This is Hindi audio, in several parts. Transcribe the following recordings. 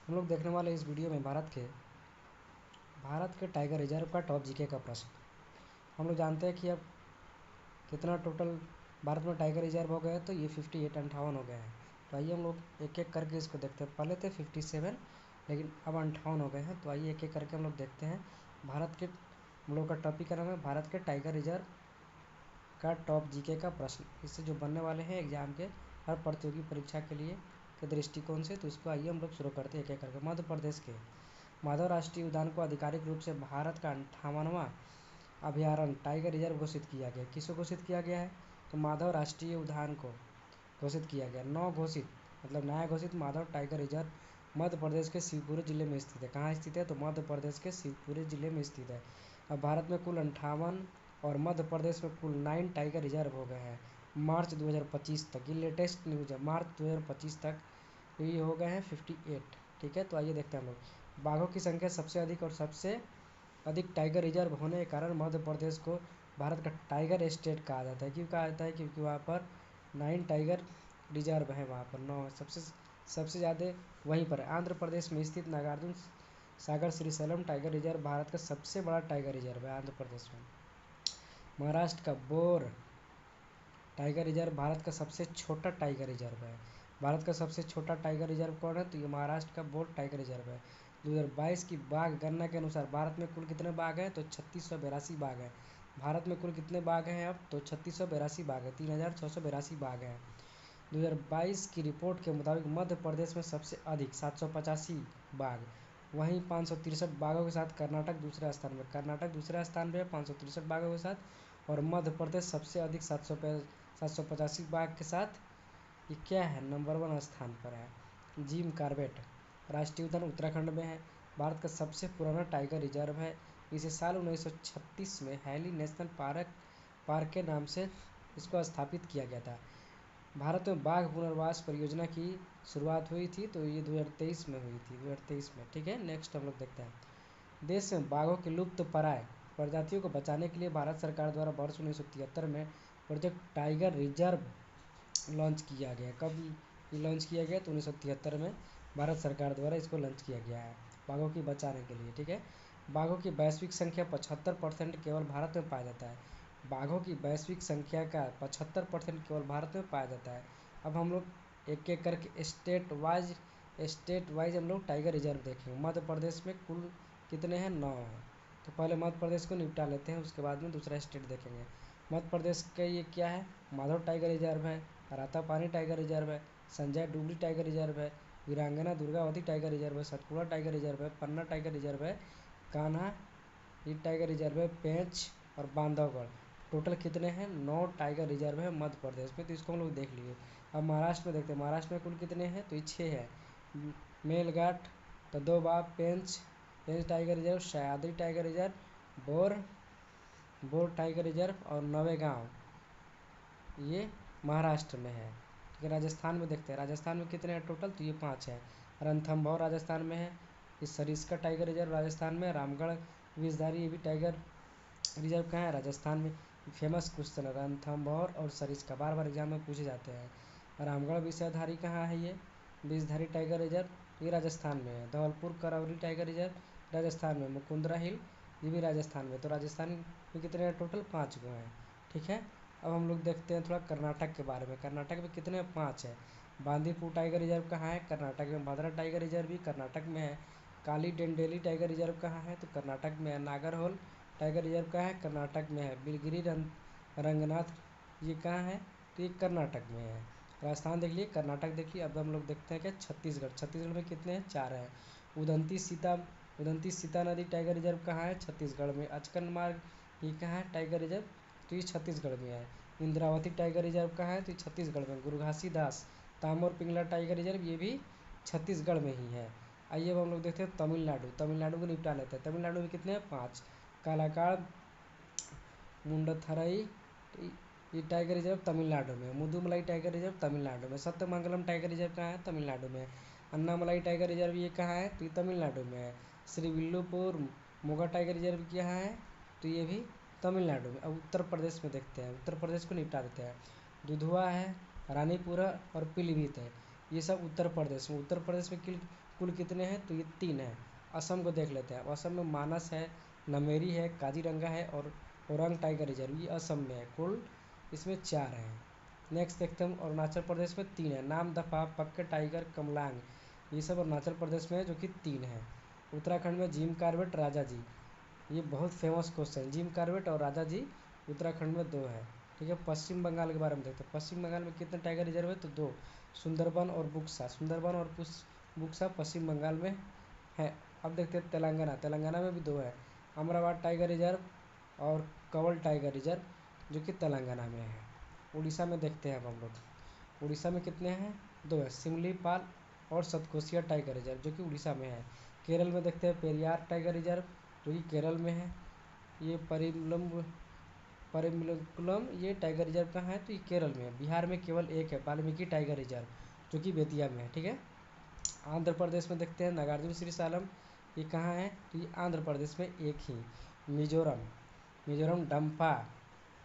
हम लोग देखने वाले इस वीडियो में भारत के टाइगर रिजर्व का टॉप जीके का प्रश्न। हम लोग जानते हैं कि अब कितना टोटल भारत में टाइगर रिजर्व हो गए, तो ये 58 58 हो गए हैं। तो आइए हम लोग एक एक करके इसको देखते हैं। पहले थे 57, लेकिन अब 58 हो गए हैं। तो आइए एक एक करके हम लोग देखते हैं। भारत के हम लोग का टॉपिक का नाम है भारत के टाइगर रिजर्व का टॉप जीके का प्रश्न। इससे जो बनने वाले हैं एग्जाम के हर प्रतियोगी परीक्षा के लिए के दृष्टिकोण से, तो इसको आइए हम लोग शुरू करते हैं एक एक करके। मध्य प्रदेश के माधव राष्ट्रीय उद्यान को आधिकारिक रूप से भारत का 58वां अभयारण्य टाइगर रिजर्व घोषित किया गया। किसको घोषित किया गया है? तो माधव राष्ट्रीय उद्यान को घोषित किया गया। नौ घोषित मतलब नया घोषित माधव टाइगर रिजर्व मध्य प्रदेश के शिवपुरी जिले में स्थित है। कहाँ स्थित है? तो मध्य प्रदेश के शिवपुरी जिले में स्थित है। अब भारत में कुल 58 और मध्य प्रदेश में कुल 9 टाइगर रिजर्व हो गए हैं मार्च 2025 तक। ये लेटेस्ट न्यूज़ है, मार्च 2025 तक ये हो गए हैं 58। ठीक है, तो आइए देखते हैं हम लोग। बाघों की संख्या सबसे अधिक और सबसे अधिक टाइगर रिजर्व होने के कारण मध्य प्रदेश को भारत का टाइगर स्टेट कहा जाता है। क्यों कहा जाता है? क्योंकि वहाँ पर 9 टाइगर रिजर्व है, वहाँ पर 9 सबसे ज़्यादा वहीं पर है। आंध्र प्रदेश में स्थित नागार्जुन सागर श्रीशैलम टाइगर रिजर्व भारत का सबसे बड़ा टाइगर रिजर्व है आंध्र प्रदेश में। महाराष्ट्र का बोर टाइगर रिजर्व भारत का सबसे छोटा टाइगर रिजर्व है। भारत का सबसे छोटा टाइगर रिजर्व कौन है? तो ये महाराष्ट्र का बोर टाइगर रिजर्व है। 2022 की बाघ गणना के अनुसार भारत में कुल कितने बाघ हैं? तो 3682 बाघ हैं। भारत में कुल कितने बाघ हैं अब? तो 3682 बाघ है, 3682 बाघ हैं। 2022 की रिपोर्ट के मुताबिक मध्य प्रदेश में सबसे अधिक 785 बाघ, वहीं 563 बाघों के साथ कर्नाटक दूसरे स्थान पर। कर्नाटक दूसरे स्थान पर है 563 बाघों के साथ, और मध्य प्रदेश सबसे अधिक 785 बाघ के साथ ये क्या है? नंबर 1 स्थान पर है। जिम कॉर्बेट राष्ट्रीय उद्यान उत्तराखंड में है। भारत का सबसे पुराना टाइगर रिजर्व है। इसे साल 1936 में हैली नेशनल पार्क के नाम से इसको स्थापित किया गया था। भारत में बाघ पुनर्वास परियोजना की शुरुआत हुई थी, तो ये 2023 में हुई थी, 2023 में। ठीक है, नेक्स्ट हम लोग देखते हैं। देश में बाघों की लुप्तप्राय प्रजातियों को बचाने के लिए भारत सरकार द्वारा वर्ष 1973 में प्रोजेक्ट टाइगर रिजर्व लॉन्च किया गया। कब ये लॉन्च किया गया? तो 1973 में भारत सरकार द्वारा इसको लॉन्च किया गया है बाघों की बचाने के लिए। ठीक है, बाघों की वैश्विक संख्या 75% केवल भारत में पाया जाता है। बाघों की वैश्विक संख्या का 75% केवल भारत में पाया जाता है। अब हम लोग एक एक करके स्टेट वाइज हम लोग टाइगर रिजर्व देखेंगे। मध्य प्रदेश में कुल कितने हैं? 9 हैं। तो पहले मध्य प्रदेश को निपटा लेते हैं, उसके बाद में दूसरा स्टेट देखेंगे। मध्य प्रदेश का ये क्या है? माधव टाइगर रिजर्व है, रातापानी टाइगर रिजर्व है, संजय डुगरी टाइगर रिजर्व है, वीरांगना दुर्गावती टाइगर रिजर्व है, सतपुड़ा टाइगर रिजर्व है, पन्ना टाइगर रिजर्व है, कान्हा ये टाइगर रिजर्व है, पेंच और बांधवगढ़। टोटल कितने हैं? 9 टाइगर रिजर्व है मध्य प्रदेश में। तो इसको हम लोग देख लिए। अब महाराष्ट्र में देखते हैं। महाराष्ट्र में कुल कितने हैं? तो ये 6 है। Melghat, Tadoba, Pench tiger reserve, Sahyadri tiger reserve, Bor tiger reserve और नवेगांव, ये महाराष्ट्र में है। ठीक है, राजस्थान में देखते हैं। राजस्थान में कितने हैं टोटल? तो ये 5 है। रणथंभौर राजस्थान में है। ये सरिस्का टाइगर रिजर्व राजस्थान में। रामगढ़ विषधारी ये भी टाइगर रिजर्व कहाँ है? राजस्थान में। फेमस क्वेश्चन है रणथंभौर और सरिस्का, बार बार एग्जाम में पूछे जाते हैं। रामगढ़ विषधारी कहाँ है? ये विषधारी टाइगर रिजर्व ये राजस्थान में है। धौलपुर करौली टाइगर रिजर्व राजस्थान में। मुकुंदरा हिल ये भी राजस्थान में। तो राजस्थान में कितने हैं टोटल? 5 गो हैं। ठीक है, अब हम लोग देखते हैं थोड़ा कर्नाटक के बारे में। कर्नाटक में कितने? 5 है। बांदीपुर टाइगर रिजर्व कहाँ है? कर्नाटक में। भद्रा टाइगर रिजर्व भी कर्नाटक में है। काली डेंडेली टाइगर रिजर्व कहाँ है? तो कर्नाटक में है। नागरहोल टाइगर रिजर्व कहाँ है? कर्नाटक में है। बिलगिरी रंगनाथ ये कहाँ है? तो ये कर्नाटक में है। राजस्थान देख लिए, कर्नाटक देख लिए। अब हम लोग देखते हैं क्या छत्तीसगढ़। छत्तीसगढ़ में कितने हैं? 4 हैं। उदंती सीता नदी टाइगर रिजर्व कहाँ है? छत्तीसगढ़ में। अचकन मार्ग ये कहाँ है टाइगर रिजर्व? तो ये छत्तीसगढ़ में है। इंद्रावती टाइगर रिजर्व कहाँ है? तो ये छत्तीसगढ़ में। गुरघासीदास तामोर पिंगला टाइगर रिजर्व ये भी छत्तीसगढ़ में ही है। आइए अब हम लोग देखते हैं तमिलनाडु। तमिलनाडु को निपटा लेते हैं। तमिलनाडु में कितने हैं? 5। कालाकाड़ मुंडथरई ये टाइगर रिजर्व तमिलनाडु में। मुदुमलाई टाइगर रिजर्व तमिलनाडु में। सत्यमंगलम टाइगर रिजर्व कहाँ है? तमिलनाडु में। अन्नामलाई टाइगर रिजर्व ये कहाँ है? तो ये तमिलनाडु में है। श्रीविल्लुपुर मोगा टाइगर रिजर्व कहाँ है? तो ये भी तमिलनाडु में। अब उत्तर प्रदेश में देखते हैं। उत्तर प्रदेश को निपटा देते हैं। दुधवा है, रानीपुरा और पीलीभीत है, ये सब उत्तर प्रदेश में। उत्तर प्रदेश में कुल कितने हैं, तो ये 3 है। असम को देख लेते हैं। असम में मानस है, नमेरी है, काजीरंगा है और ओरंग टाइगर रिजर्व, ये असम में है। कुल इसमें 4 हैं। नेक्स्ट देखते हैं अरुणाचल प्रदेश में 3 है। नामदफा, पक्के टाइगर, कमलांग, ये सब अरुणाचल प्रदेश में है, जो कि 3 है। उत्तराखंड में जिम कार्बेट, राजा जी, ये बहुत फेमस क्वेश्चन है। जिम कार्बेट और राजा जी उत्तराखंड में 2 है। ठीक है। पश्चिम बंगाल के बारे में देखते हैं। पश्चिम बंगाल में कितने टाइगर रिजर्व है, तो 2, सुंदरबन और बुक्सा। सुंदरबन और बुक्सा पश्चिम बंगाल में है। अब देखते हैं तेलंगाना। तेलंगाना में भी 2 है, अमरावती टाइगर रिजर्व और कवल टाइगर रिजर्व, जो कि तेलंगाना में है। उड़ीसा में देखते हैं अब हम लोग। उड़ीसा में कितने हैं, 2 है, सिमलीपाल और सतकोसिया टाइगर रिजर्व, जो कि उड़ीसा में है। केरल में देखते हैं पेरियार टाइगर रिजर्व, जो कि केरल में है। ये परिमलकुलम ये टाइगर रिजर्व कहाँ है, तो ये केरल में है। बिहार में केवल एक है, वाल्मीकि टाइगर रिजर्व, जो कि बेतिया में है। ठीक है। आंध्र प्रदेश में देखते हैं नागार्जुन श्रीशैलम, ये कहाँ है, तो ये आंध्र प्रदेश में एक ही। मिजोरम, मिजोरम डम्फा,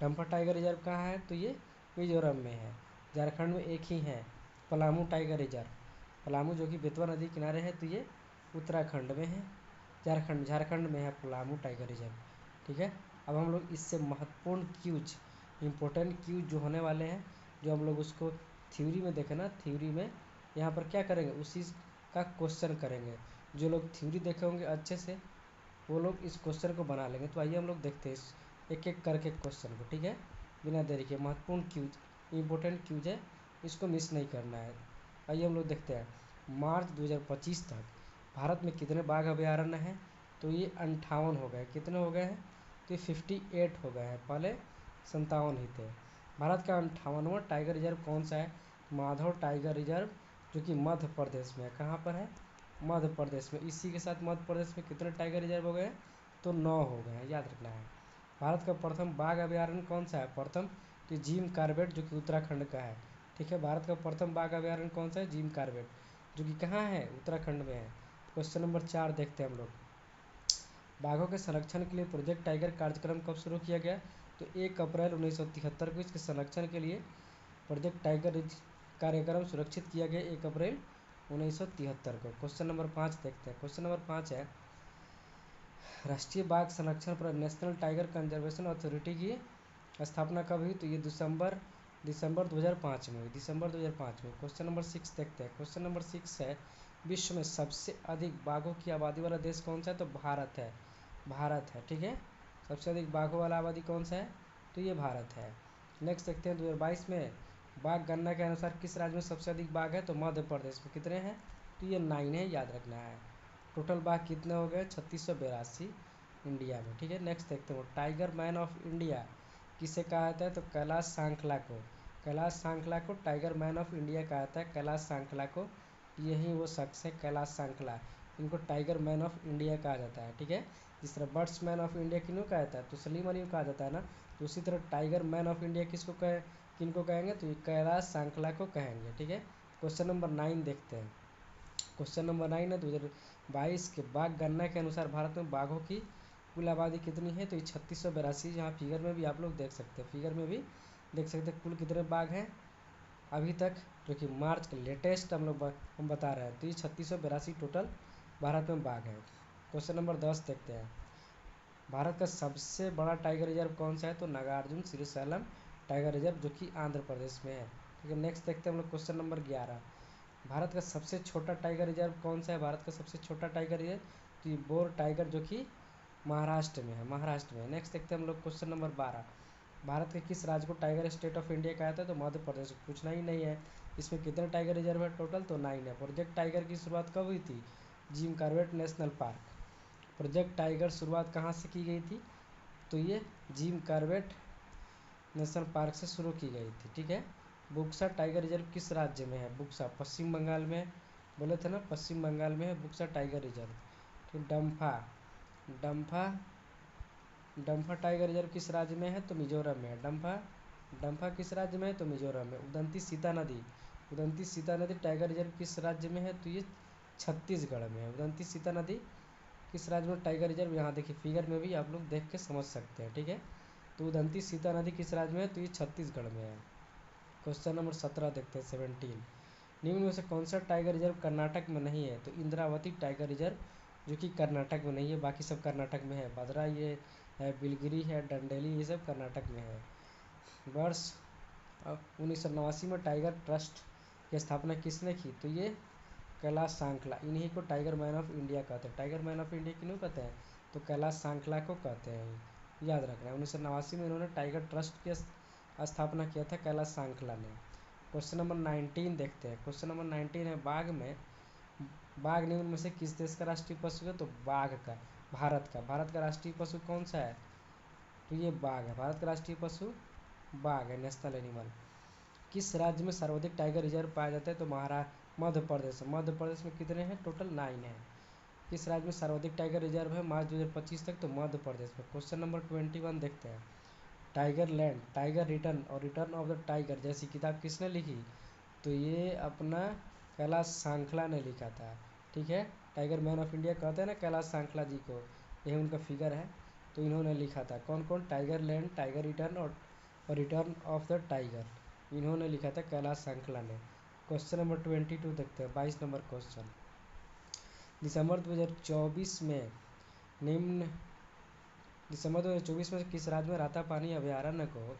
डम्फा टाइगर रिजर्व कहाँ है, तो ये मिजोरम में है। झारखंड में एक ही है, पलामू टाइगर रिजर्व, पलामू जो कि बेतवा नदी किनारे है, तो ये उत्तराखंड में है। झारखंड में है पलामू टाइगर रिजर्व। ठीक है। अब हम लोग इससे महत्वपूर्ण क्यूज, इम्पोर्टेंट क्यूज जो होने वाले हैं, जो हम लोग उसको थ्योरी में देखें ना, थ्योरी में यहाँ पर क्या करेंगे, उसी का क्वेश्चन करेंगे। जो लोग थ्योरी देखे होंगे अच्छे से, वो लोग इस क्वेश्चन को बना लेंगे। तो आइए हम लोग देखते हैं इस एक एक करके क्वेश्चन को। ठीक है। बिना देरी के महत्वपूर्ण क्यूज, इम्पोर्टेंट क्यूज है, इसको मिस नहीं करना है। आइए हम लोग देखते हैं। मार्च 2025 तक भारत में कितने बाघ अभयारण्य हैं, तो ये 58 हो गए। कितने हो गए हैं, तो ये 58 हो गए हैं, पहले 57 ही थे। भारत का 58वां टाइगर रिजर्व कौन सा है, माधव टाइगर रिजर्व, जो कि मध्य प्रदेश में है। कहाँ पर है, मध्य प्रदेश में। इसी के साथ मध्य प्रदेश में कितने टाइगर रिजर्व हो गए, तो 9 हो गए हैं, याद रखना है। भारत का प्रथम बाघ अभयारण्य कौन सा है, प्रथम, तो जिम कार्बेट, जो कि उत्तराखंड का है। ठीक है। भारत का प्रथम बाघ अभयारण्य कौन सा है, जिम कार्बेट, जो कि कहाँ है, उत्तराखंड में है। क्वेश्चन नंबर 4 देखते हैं हम लोग। बाघों के संरक्षण के लिए प्रोजेक्ट टाइगर कार्यक्रम कब शुरू किया गया, तो 1 अप्रैल 1973 को इसके संरक्षण के लिए प्रोजेक्ट टाइगर कार्यक्रम सुरक्षित किया गया 1 अप्रैल 1973 को। क्वेश्चन नंबर 5 देखते हैं। क्वेश्चन नंबर 5 है, राष्ट्रीय बाघ संरक्षण पर नेशनल टाइगर कंजर्वेशन अथॉरिटी की स्थापना कब हुई, तो ये दिसंबर 2005 में हुई, दिसंबर 2005 में। क्वेश्चन नंबर 6 देखते हैं। क्वेश्चन नंबर 6 है, विश्व में सबसे अधिक बाघों की आबादी वाला देश कौन सा है, तो भारत है, भारत है। ठीक है। सबसे अधिक बाघों वाला आबादी कौन सा है, तो ये भारत है। नेक्स्ट देखते हैं 2022 में बाघ गणना के अनुसार किस राज्य में सबसे अधिक बाघ है, तो मध्य प्रदेश में। कितने हैं, तो ये 9 है, याद रखना है। टोटल बाघ कितने हो गए, 3682 इंडिया में। ठीक है। नेक्स्ट देखते हैं, टाइगर मैन ऑफ इंडिया किसे कहा जाता है, तो कैलाश सांखला को, कैलाश सांखला को टाइगर मैन ऑफ इंडिया कहा जाता है। कैलाश सांखला को, यही वो शख्स है कैलाश सांखला, इनको टाइगर मैन ऑफ इंडिया कहा जाता है। ठीक है। जिस तरह बर्ड्स मैन ऑफ इंडिया किन्हों कहा जाता है, तो सलीम अली को कहा जाता है ना, तो उसी तरह टाइगर मैन ऑफ इंडिया किनको कहेंगे, तो कैलाश सांखला को कहेंगे। ठीक है। क्वेश्चन नंबर 9 देखते हैं। क्वेश्चन नंबर 9 है, 2022 के बाघ गणना के अनुसार भारत में बाघों की कुल आबादी कितनी है, तो ये 3682, जहाँ फिगर में भी आप लोग देख सकते हैं, फिगर में भी देख सकते हैं कुल कितने बाघ हैं अभी तक, जो कि मार्च का लेटेस्ट हम बता रहे हैं। तो ये 3682 टोटल भारत में बाघ है। क्वेश्चन नंबर 10 देखते हैं। भारत का सबसे बड़ा टाइगर रिजर्व कौन सा है, तो नागार्जुन श्रीशैलम टाइगर रिजर्व, जो कि आंध्र प्रदेश में है। ठीक है। नेक्स्ट देखते हैं हम लोग क्वेश्चन नंबर 11। भारत का सबसे छोटा टाइगर रिजर्व कौन सा है, भारत का सबसे छोटा टाइगर रिजर्व, तो ये बोर टाइगर, जो कि महाराष्ट्र में है, महाराष्ट्र में। नेक्स्ट देखते हैं हम लोग क्वेश्चन नंबर 12। भारत के किस राज्य को टाइगर स्टेट ऑफ इंडिया कहा जाता है, तो मध्य प्रदेश। पूछना ही नहीं है, इसमें कितने टाइगर रिजर्व है टोटल, तो 9 है। प्रोजेक्ट टाइगर की शुरुआत कब हुई थी, Jim Corbett National Park. Project Tiger शुरुआत कहाँ से की गई थी, तो ये जिम कार्बेट नेशनल पार्क से शुरू की गई थी। ठीक है। बुक्सा टाइगर रिजर्व किस राज्य में है, बुक्सा पश्चिम बंगाल में, बोले थे ना पश्चिम बंगाल में है बुक्सा टाइगर रिजर्व। तो डम्फा, डम्फा डम्फा टाइगर रिजर्व किस राज्य में है, तो मिजोरम में है। डम्फा किस राज्य में है, तो मिजोरम में। उदंती सीता नदी टाइगर रिजर्व किस राज्य में है, तो ये छत्तीसगढ़ में है। उदंती सीता नदी किस राज्य में टाइगर रिजर्व, यहाँ देखिए फिगर में भी आप लोग देख के समझ सकते हैं। ठीक है। तो उदंती सीता नदी किस राज्य में है, तो ये छत्तीसगढ़ में है। क्वेश्चन नंबर 17 देखते हैं, 17। निम्न में से कौन सा टाइगर रिजर्व कर्नाटक में नहीं है? तो इंद्रावती टाइगर रिजर्व, जो कि कर्नाटक में नहीं है, बाकी सब कर्नाटक में है। भद्रा ये है, बिलगिरी है, डंडेली, ये सब कर्नाटक में है। वर्ष 1989 में टाइगर ट्रस्ट की स्थापना किसने की? तो ये कैलाश सांकला, इन्हीं को टाइगर मैन ऑफ इंडिया कहते हैं। टाइगर मैन ऑफ इंडिया किन्हों कहते हैं? तो कैलाश सांकला को कहते हैं, याद रखना है। 1989 में इन्होंने टाइगर ट्रस्ट की स्थापना किया था, कैलाश सांकला ने। क्वेश्चन नंबर 19 देखते हैं। क्वेश्चन नंबर 19 है, बाघ निम्न में से किस देश का राष्ट्रीय पशु है? तो बाघ का, भारत का राष्ट्रीय पशु कौन सा है? तो ये बाघ है, भारत का राष्ट्रीय पशु बाघ है, नेशनल एनिमल। किस राज्य में सर्वाधिक टाइगर रिजर्व पाया जाता है? तो मध्य प्रदेश। मध्य प्रदेश में कितने हैं? टोटल 9 हैं। किस राज्य में सर्वाधिक टाइगर रिजर्व है मार्च 2025 तक? तो मध्य प्रदेश में। क्वेश्चन नंबर 21 देखते हैं। टाइगर लैंड, टाइगर रिटर्न और रिटर्न ऑफ द टाइगर जैसी किताब किसने लिखी? तो ये अपना कैलाश सांखला ने लिखा था। ठीक है, टाइगर मैन ऑफ इंडिया कहते हैं ना कैलाश सांखला जी को, यही उनका फिगर है। तो इन्होंने लिखा था। कौन कौन? टाइगर लैंड, टाइगर रिटर्न और रिटर्न ऑफ द टाइगर, इन्होंने लिखा था कैलाश सांखला ने। क्वेश्चन नंबर 22 देखते हैं, 22 नंबर क्वेश्चन। दिसंबर 2024 में निम्न दिसंबर 2024 में किस राज्य में रातापानी अभयारण्य को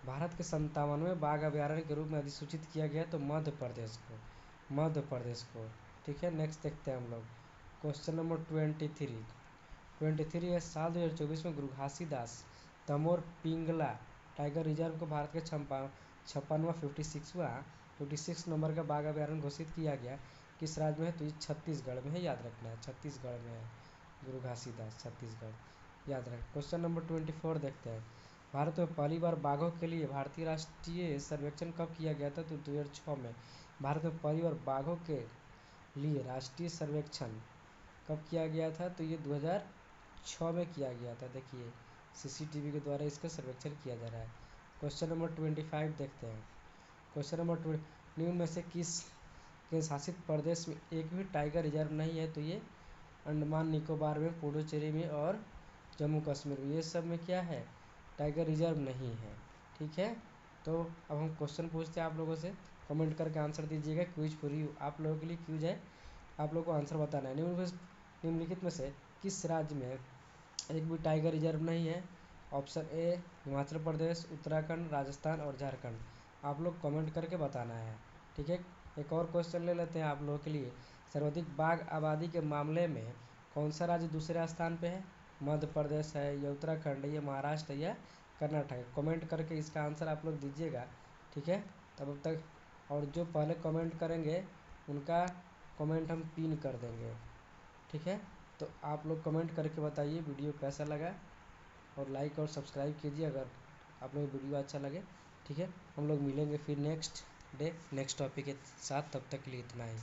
भारत के 57वें बाघ अभयारण्य के रूप में अधिसूचित किया गया? तो मध्य प्रदेश को, मध्य प्रदेश को। ठीक है, नेक्स्ट देखते हैं हम लोग। क्वेश्चन नंबर 23 है, साल 2024 में गुरु घासीदास तमोर पिंगला टाइगर रिजर्व को भारत के 56वां 56 नंबर का बाघ अभयारण्य घोषित किया गया, किस राज्य में है? तो ये छत्तीसगढ़ में है, याद रखना है, छत्तीसगढ़ में है गुरु घासीदास, छत्तीसगढ़, याद रखें। क्वेश्चन नंबर 24 देखते हैं। भारत में पहली बार बाघों के लिए भारतीय राष्ट्रीय सर्वेक्षण कब किया गया था? तो 2006 में। भारत में पहली बार बाघों के लिए राष्ट्रीय सर्वेक्षण कब किया गया था? तो ये 2006 में किया गया था। देखिए, CCTV के द्वारा इसका सर्वेक्षण किया जा रहा है। क्वेश्चन नंबर 25 देखते हैं। क्वेश्चन नंबर 20, निम्न में से किस के शासित प्रदेश में एक भी टाइगर रिजर्व नहीं है? तो ये अंडमान निकोबार में, पुडुचेरी में और जम्मू कश्मीर में, ये सब में क्या है? टाइगर रिजर्व नहीं है। ठीक है, तो अब हम क्वेश्चन पूछते हैं आप लोगों से, कमेंट करके आंसर दीजिएगा। क्विज फ्री आप लोगों के लिए क्विज है, आप लोगों को आंसर बताना है। निम्नलिखित में से किस राज्य में एक भी टाइगर रिजर्व नहीं है? ऑप्शन ए हिमाचल प्रदेश, उत्तराखंड, राजस्थान और झारखंड। आप लोग कमेंट करके बताना है। ठीक है, एक और क्वेश्चन ले लेते हैं आप लोगों के लिए। सर्वाधिक बाघ आबादी के मामले में कौन सा राज्य दूसरे स्थान पे है? मध्य प्रदेश है, या उत्तराखंड है, या महाराष्ट्र है, या कर्नाटक है? कमेंट करके इसका आंसर आप लोग दीजिएगा। ठीक है, तब तक, और जो पहले कमेंट करेंगे उनका कमेंट हम पिन कर देंगे। ठीक है, तो आप लोग कमेंट करके बताइए वीडियो कैसा लगा, और लाइक और सब्सक्राइब कीजिए अगर आप लोग वीडियो अच्छा लगे। ठीक है, हम लोग मिलेंगे फिर नेक्स्ट डे नेक्स्ट टॉपिक के साथ, तब तक के लिए इतना ही।